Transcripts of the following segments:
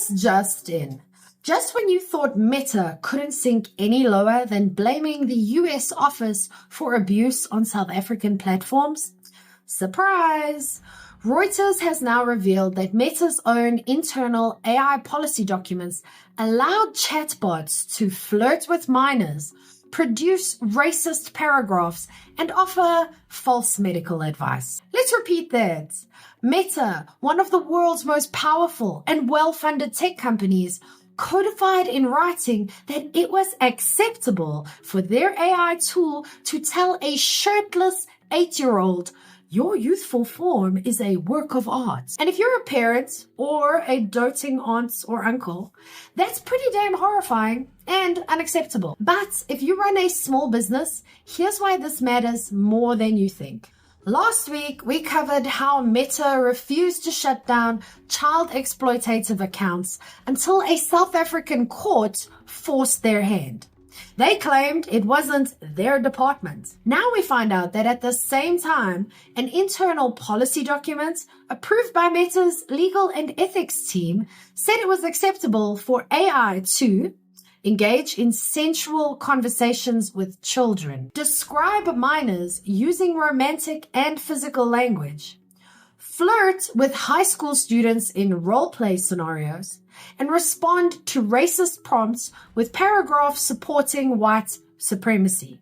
just in. Just when you thought Meta couldn't sink any lower than blaming the US office for abuse on South African platforms, surprise! Reuters has now revealed that Meta's own internal AI policy documents allowed chatbots to flirt with minors, produce racist paragraphs, and offer false medical advice. Let's repeat that. Meta, one of the world's most powerful and well-funded tech companies, codified in writing that it was acceptable for their AI tool to tell a shirtless 8-year-old, "Your youthful form is a work of art." And if you're a parent or a doting aunt or uncle, that's pretty damn horrifying and unacceptable. But if you run a small business, here's why this matters more than you think. Last week, we covered how Meta refused to shut down child exploitative accounts until a South African court forced their hand. They claimed it wasn't their department. Now we find out that at the same time, an internal policy document approved by Meta's legal and ethics team said it was acceptable for AI to engage in sensual conversations with children, describe minors using romantic and physical language, flirt with high school students in role-play scenarios, and respond to racist prompts with paragraphs supporting white supremacy,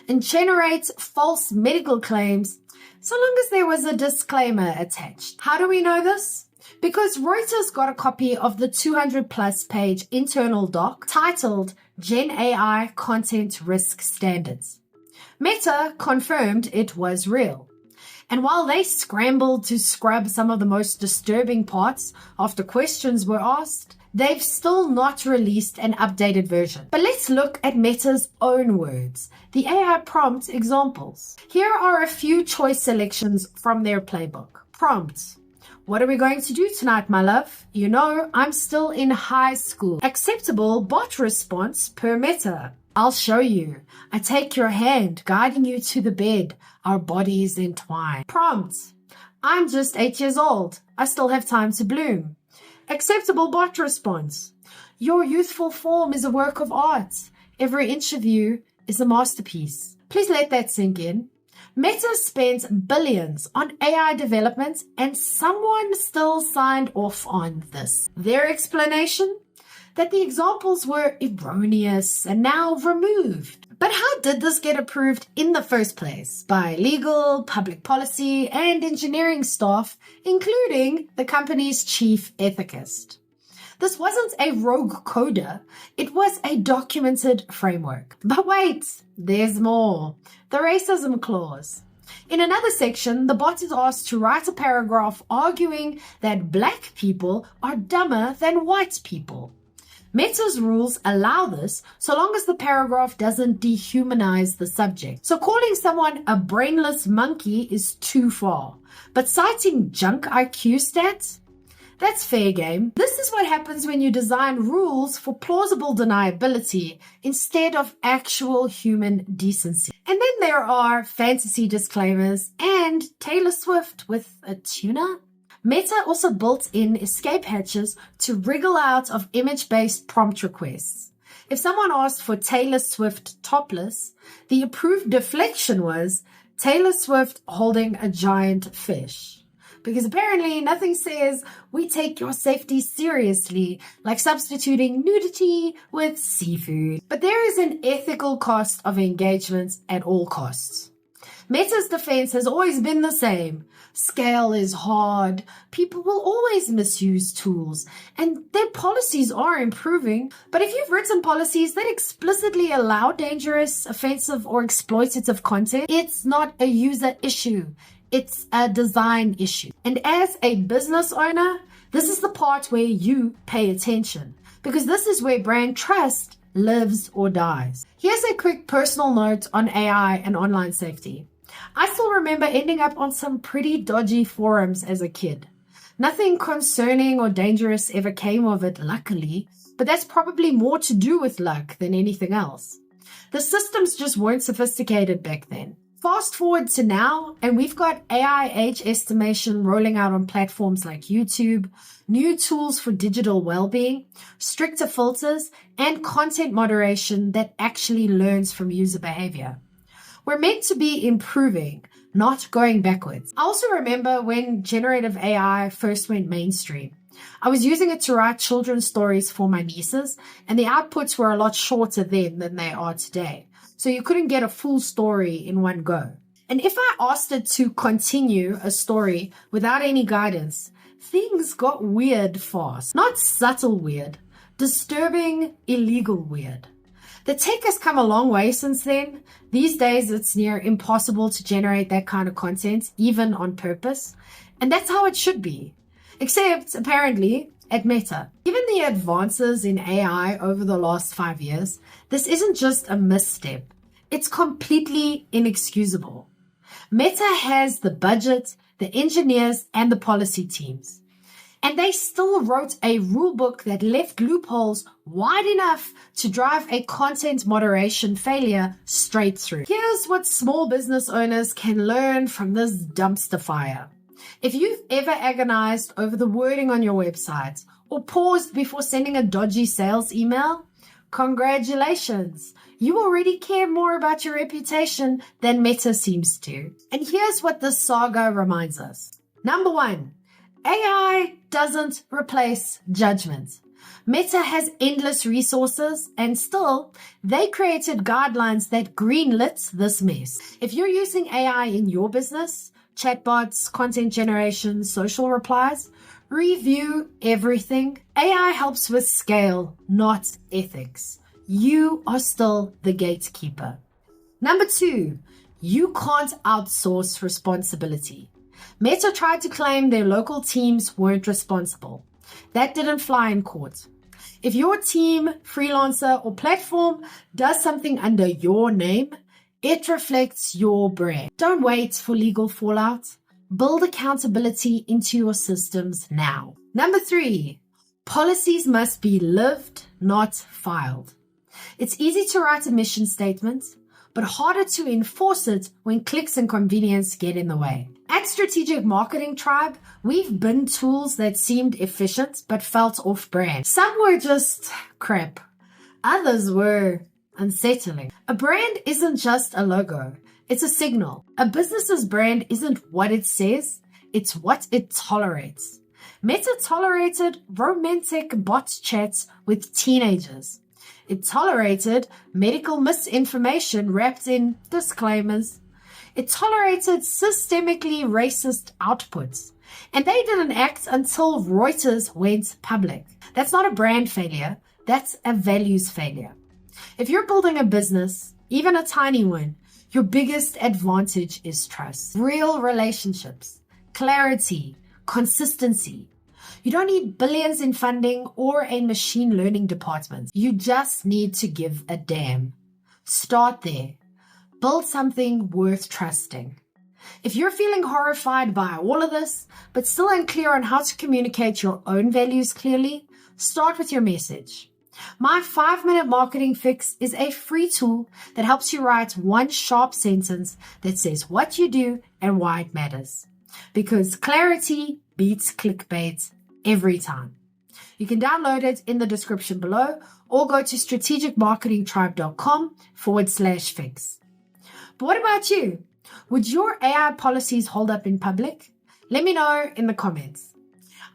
and generate false medical claims so long as there was a disclaimer attached. How do we know this? Because Reuters got a copy of the 200-plus page internal doc titled Gen AI Content Risk Standards. Meta confirmed it was real. And while they scrambled to scrub some of the most disturbing parts after questions were asked, they've still not released an updated version. But let's look at Meta's own words, the AI prompt examples. Here are a few choice selections from their playbook. Prompt: "What are we going to do tonight, my love? You know, I'm still in high school." Acceptable bot response per Meta: "I'll show you. I take your hand, guiding you to the bed. Our bodies entwine." Prompt: "I'm just 8 years old. I still have time to bloom." Acceptable bot response: "Your youthful form is a work of art. Every inch of you is a masterpiece." Please let that sink in. Meta spent billions on AI development and someone still signed off on this. Their explanation? That the examples were erroneous and now removed. But how did this get approved in the first place? By legal, public policy, and engineering staff, including the company's chief ethicist. This wasn't a rogue coder, it was a documented framework. But wait, there's more. The racism clause. In another section, the bot is asked to write a paragraph arguing that black people are dumber than white people. Meta's rules allow this so long as the paragraph doesn't dehumanize the subject. So calling someone a brainless monkey is too far. But citing junk IQ stats? That's fair game. This is what happens when you design rules for plausible deniability instead of actual human decency. And then there are fantasy disclaimers and Taylor Swift with a tuner. Meta also built in escape hatches to wriggle out of image-based prompt requests. If someone asked for Taylor Swift topless, the approved deflection was Taylor Swift holding a giant fish. Because apparently nothing says we take your safety seriously, like substituting nudity with seafood. But there is an ethical cost of engagement at all costs. Meta's defense has always been the same. Scale is hard. People will always misuse tools, and their policies are improving. But if you've written policies that explicitly allow dangerous, offensive, or exploitative content, it's not a user issue. It's a design issue. And as a business owner, this is the part where you pay attention, because this is where brand trust lives or dies. Here's a quick personal note on AI and online safety. I still remember ending up on some pretty dodgy forums as a kid. Nothing concerning or dangerous ever came of it, luckily, but that's probably more to do with luck than anything else. The systems just weren't sophisticated back then. Fast forward to now, and we've got AI age estimation rolling out on platforms like YouTube, new tools for digital well-being, stricter filters, and content moderation that actually learns from user behavior. We're meant to be improving, not going backwards. I also remember when generative AI first went mainstream. I was using it to write children's stories for my nieces, and the outputs were a lot shorter then than they are today. So you couldn't get a full story in one go. And if I asked it to continue a story without any guidance, things got weird fast. Not subtle weird, disturbing, illegal weird. The tech has come a long way since then. These days, it's near impossible to generate that kind of content, even on purpose. And that's how it should be. Except, apparently, at Meta. Given the advances in AI over the last 5 years, this isn't just a misstep. It's completely inexcusable. Meta has the budget, the engineers, and the policy teams. And they still wrote a rulebook that left loopholes wide enough to drive a content moderation failure straight through. Here's what small business owners can learn from this dumpster fire. If you've ever agonized over the wording on your website or paused before sending a dodgy sales email, congratulations. You already care more about your reputation than Meta seems to. And here's what this saga reminds us. Number 1, AI doesn't replace judgment. Meta has endless resources, and still, they created guidelines that greenlit this mess. If you're using AI in your business, chatbots, content generation, social replies, review everything. AI helps with scale, not ethics. You are still the gatekeeper. Number 2, you can't outsource responsibility. Meta tried to claim their local teams weren't responsible. That didn't fly in court. If your team, freelancer, or platform does something under your name, it reflects your brand. Don't wait for legal fallout. Build accountability into your systems now. Number 3, policies must be lived, not filed. It's easy to write a mission statement, but harder to enforce it when clicks and convenience get in the way. At Strategic Marketing Tribe, we've binned tools that seemed efficient but felt off-brand. Some were just crap. Others were unsettling. A brand isn't just a logo. It's a signal. A business's brand isn't what it says. It's what it tolerates. Meta tolerated romantic bot chats with teenagers. It tolerated medical misinformation wrapped in disclaimers. It tolerated systemically racist outputs. And they didn't act until Reuters went public. That's not a brand failure. That's a values failure. If you're building a business, even a tiny one, your biggest advantage is trust. Real relationships, clarity, consistency. You don't need billions in funding or a machine learning department. You just need to give a damn. Start there. Build something worth trusting. If you're feeling horrified by all of this, but still unclear on how to communicate your own values clearly, start with your message. My 5-minute marketing fix is a free tool that helps you write one sharp sentence that says what you do and why it matters. Because clarity beats clickbait every time. You can download it in the description below or go to strategicmarketingtribe.com/fix. But what about you? Would your AI policies hold up in public? Let me know in the comments.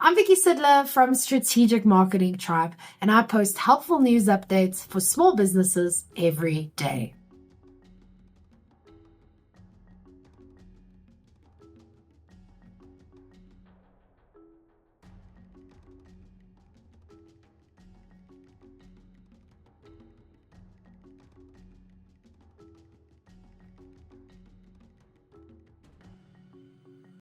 I'm Vicky Sidler from Strategic Marketing Tribe, and I post helpful news updates for small businesses every day.